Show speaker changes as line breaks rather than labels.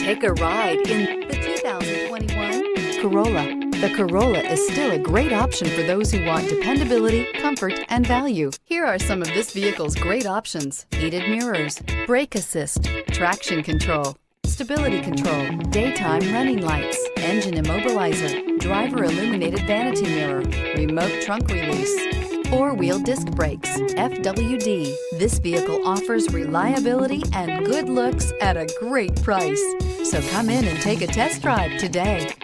Take a ride in the 2021 Corolla. The Corolla is still a great option for those who want dependability, comfort, and value. Here are some of this vehicle's great options: heated mirrors, brake assist, traction control, stability control, daytime running lights, engine immobilizer, driver illuminated vanity mirror, remote trunk release, four-wheel disc brakes, FWD. This vehicle offers reliability and good looks at a great price. So come in and take a test drive today.